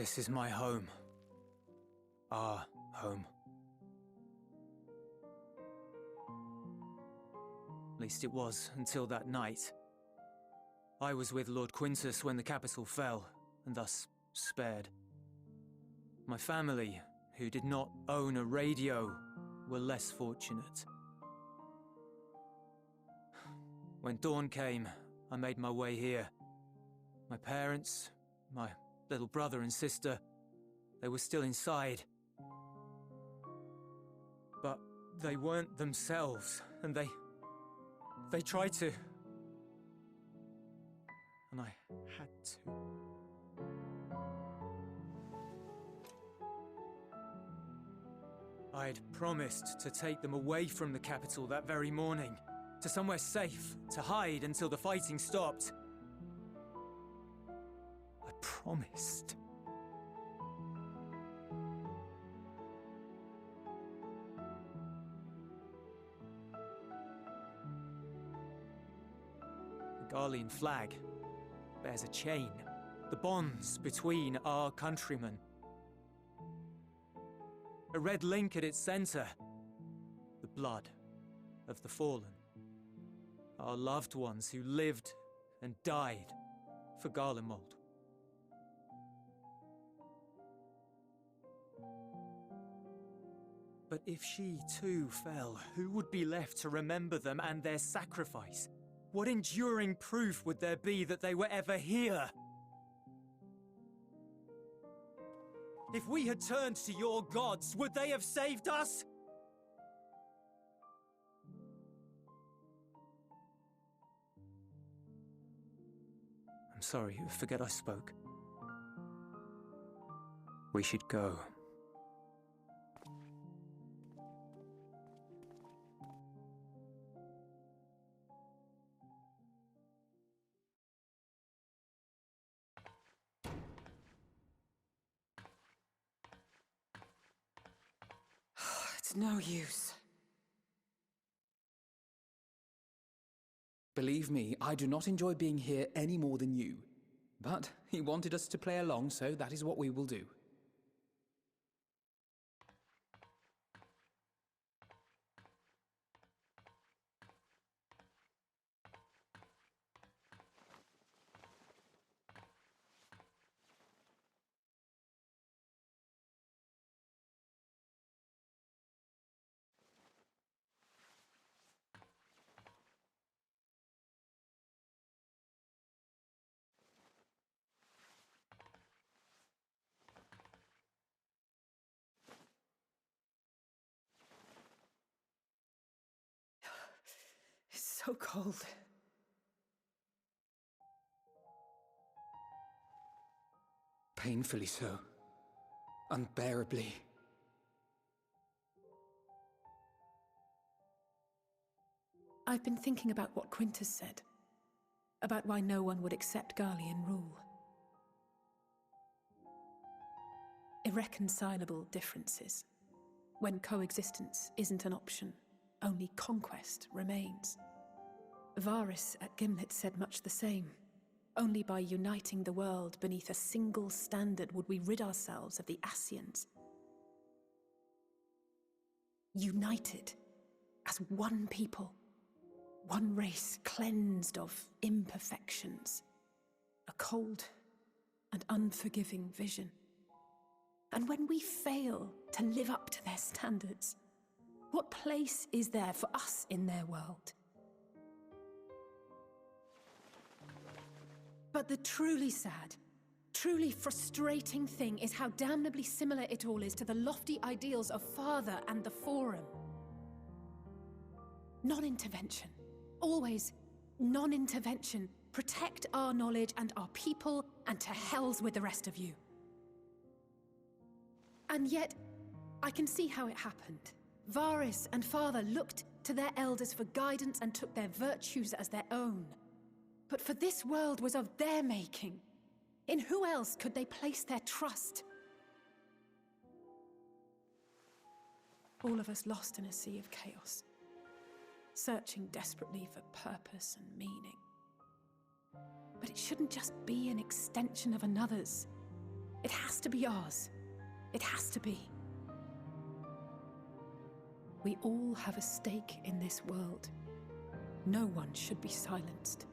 This is my home. Our home. At least it was, until that night. I was with Lord Quintus when the capital fell, and thus spared. My family, who did not own a radio, were less fortunate. When dawn came, I made my way here. My parents, my little brother and sister, they were still inside. But they weren't themselves, and they tried to. And I had to. I'd promised to take them away from the capital that very morning, to somewhere safe, to hide until the fighting stopped. I promised. The Garlean flag bears a chain, the bonds between our countrymen. A red link at its center, the blood of the fallen. Our loved ones who lived and died for Garlemald. But if she too fell, who would be left to remember them and their sacrifice? What enduring proof would there be that they were ever here? If we had turned to your gods, would they have saved us? I'm sorry, forget I spoke. We should go. It's no use. Believe me, I do not enjoy being here any more than you. But he wanted us to play along, so that is what we will do. It's so cold. Painfully so. Unbearably. I've been thinking about what Quintus said. About why no one would accept Garlean rule. Irreconcilable differences. When coexistence isn't an option, only conquest remains. Varys at Gimlet said much the same. Only by uniting the world beneath a single standard would we rid ourselves of the Ascians. United as one people, one race cleansed of imperfections, a cold and unforgiving vision. And when we fail to live up to their standards, what place is there for us in their world? But the truly sad, truly frustrating thing is how damnably similar it all is to the lofty ideals of Father and the Forum. Non-intervention. Always non-intervention. Protect our knowledge and our people, and to hells with the rest of you. And yet, I can see how it happened. Varys and Father looked to their elders for guidance and took their virtues as their own. But for this world was of their making. In who else could they place their trust? All of us lost in a sea of chaos, searching desperately for purpose and meaning. But it shouldn't just be an extension of another's. It has to be ours. It has to be. We all have a stake in this world. No one should be silenced.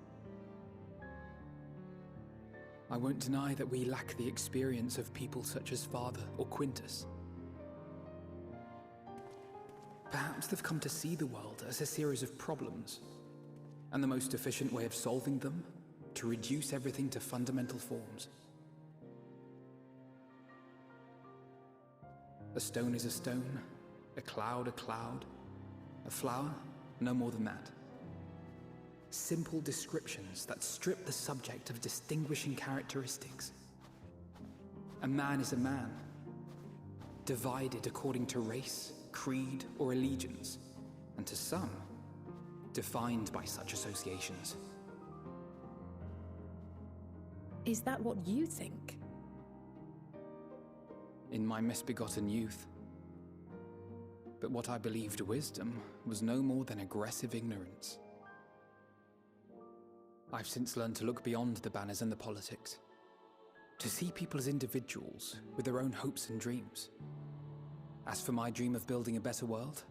I won't deny that we lack the experience of people such as Father or Quintus. Perhaps they've come to see the world as a series of problems, and the most efficient way of solving them, to reduce everything to fundamental forms. A stone is a stone, a cloud, a flower, no more than that. Simple descriptions that strip the subject of distinguishing characteristics. A man is a man, divided according to race, creed, or allegiance, and to some, defined by such associations. Is that what you think? In my misbegotten youth. But what I believed wisdom was no more than aggressive ignorance. I've since learned to look beyond the banners and the politics, to see people as individuals with their own hopes and dreams. As for my dream of building a better world,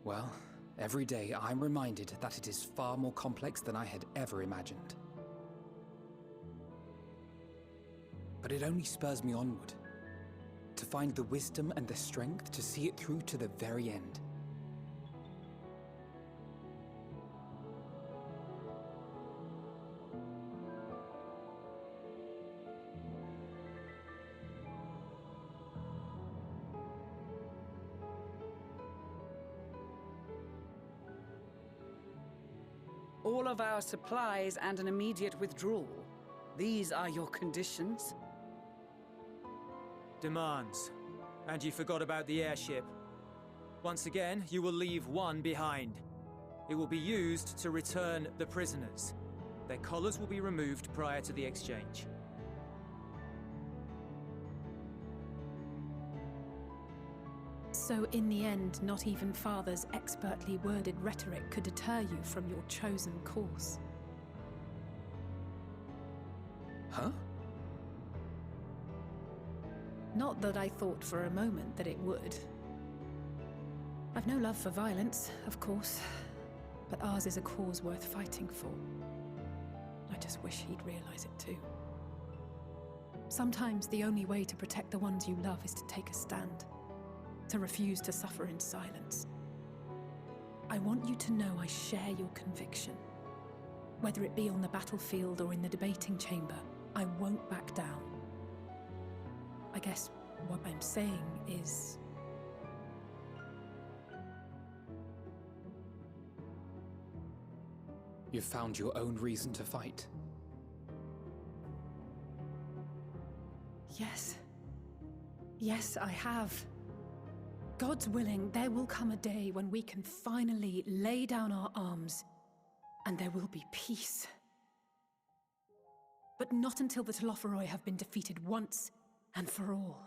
well, every day I'm reminded that it is far more complex than I had ever imagined. But it only spurs me onward, to find the wisdom and the strength to see it through to the very end. All of our supplies and an immediate withdrawal. These are your conditions? Demands. And you forgot about the airship. Once again, you will leave one behind. It will be used to return the prisoners. Their collars will be removed prior to the exchange. So in the end, not even Father's expertly worded rhetoric could deter you from your chosen course. Huh? Not that I thought for a moment that it would. I've no love for violence, of course, but ours is a cause worth fighting for. I just wish he'd realize it too. Sometimes the only way to protect the ones you love is to take a stand, to refuse to suffer in silence. I want you to know I share your conviction. Whether it be on the battlefield or in the debating chamber, I won't back down. I guess what I'm saying is... You've found your own reason to fight. Yes. Yes, I have. God's willing, there will come a day when we can finally lay down our arms, and there will be peace. But not until the Telophoroi have been defeated once and for all.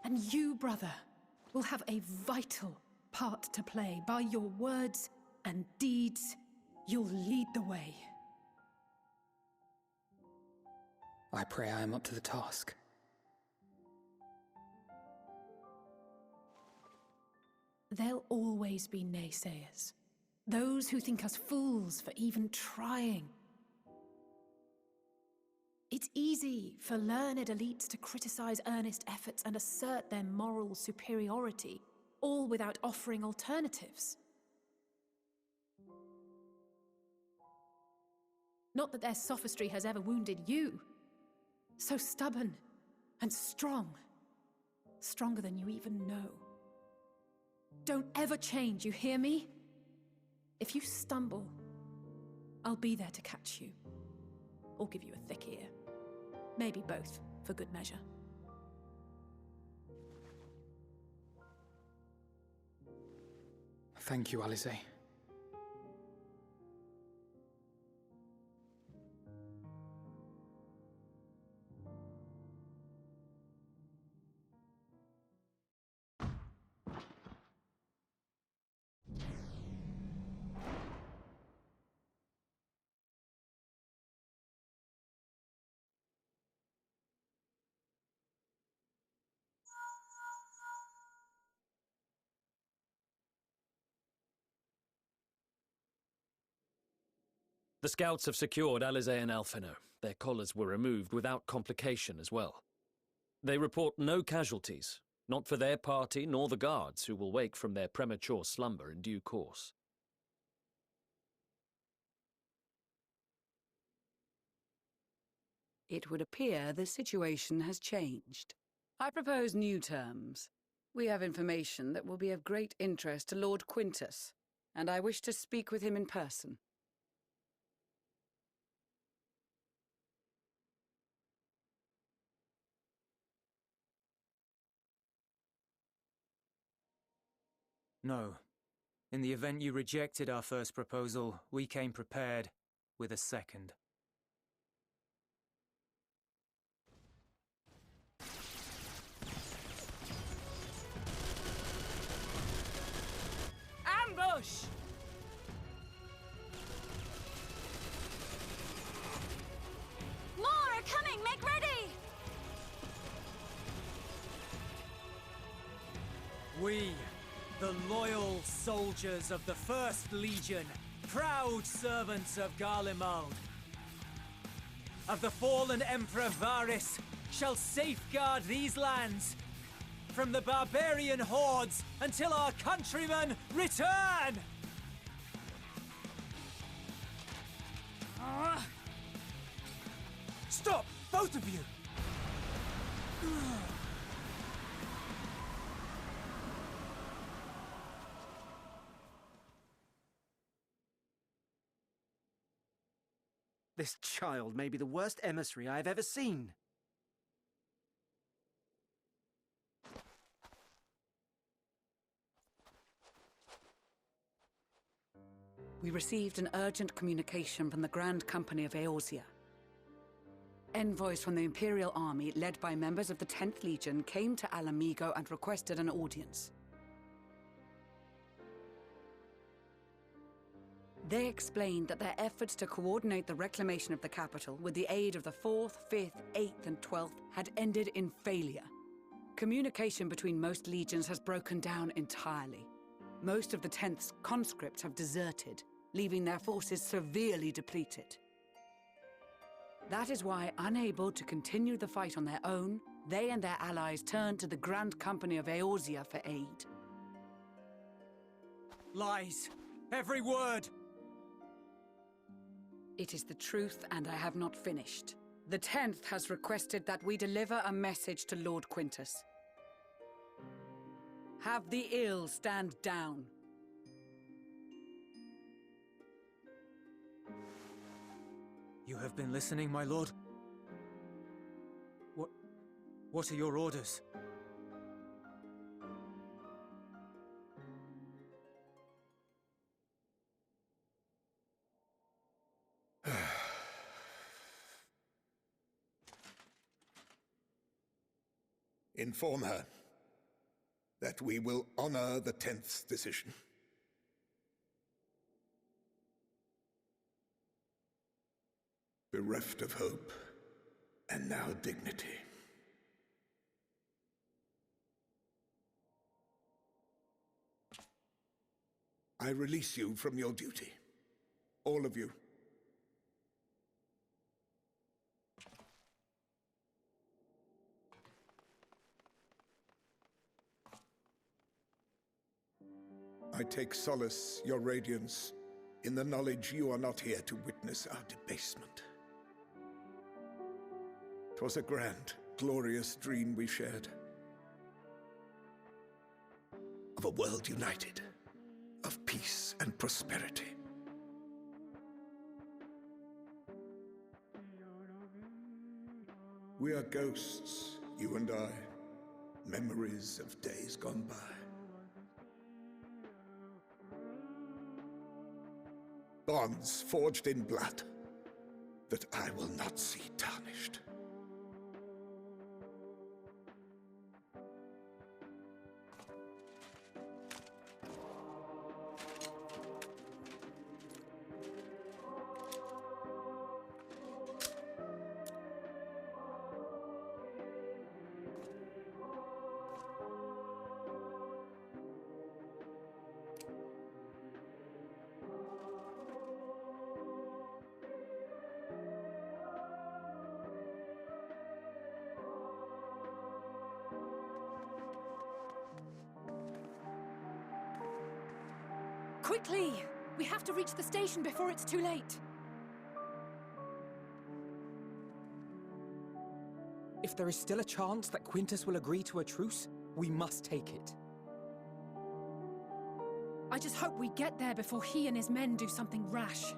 And you, brother, will have a vital part to play. By your words and deeds, you'll lead the way. I pray I am up to the task. There'll always be naysayers. Those who think us fools for even trying. It's easy for learned elites to criticize earnest efforts and assert their moral superiority, all without offering alternatives. Not that their sophistry has ever wounded you. So stubborn and strong. Stronger than you even know. Don't ever change, you hear me? If you stumble, I'll be there to catch you. Or give you a thick ear. Maybe both, for good measure. Thank you, Alice. The scouts have secured Alizé and Alphino. Their collars were removed without complication as well. They report no casualties, not for their party nor the guards, who will wake from their premature slumber in due course. It would appear the situation has changed. I propose new terms. We have information that will be of great interest to Lord Quintus, and I wish to speak with him in person. No. In the event you rejected our first proposal, we came prepared with a second. Ambush! More are coming! Make ready! We, the loyal soldiers of the First Legion, proud servants of Garlemald, of the fallen Emperor Varys, shall safeguard these lands from the barbarian hordes until our countrymen return! Stop, both of you! This child may be the worst emissary I have ever seen. We received an urgent communication from the Grand Company of Eorzea. Envoys from the Imperial Army, led by members of the 10th Legion, came to Alamigo and requested an audience. They explained that their efforts to coordinate the reclamation of the capital with the aid of the 4th, 5th, 8th and 12th had ended in failure. Communication between most legions has broken down entirely. Most of the 10th's conscripts have deserted, leaving their forces severely depleted. That is why, unable to continue the fight on their own, they and their allies turned to the Grand Company of Eorzea for aid. Lies! Every word! It is the truth, and I have not finished. The 10th has requested that we deliver a message to Lord Quintus. Have the ill stand down. You have been listening, my lord? What are your orders? Inform her that we will honor the 10th's decision. Bereft of hope, and now dignity. I release you from your duty. All of you. I take solace, your radiance, in the knowledge you are not here to witness our debasement. 'Twas a grand, glorious dream we shared. Of a world united, of peace and prosperity. We are ghosts, you and I, memories of days gone by. Bonds forged in blood that I will not see tarnished. Quickly! We have to reach the station before it's too late. If there is still a chance that Quintus will agree to a truce, we must take it. I just hope we get there before he and his men do something rash.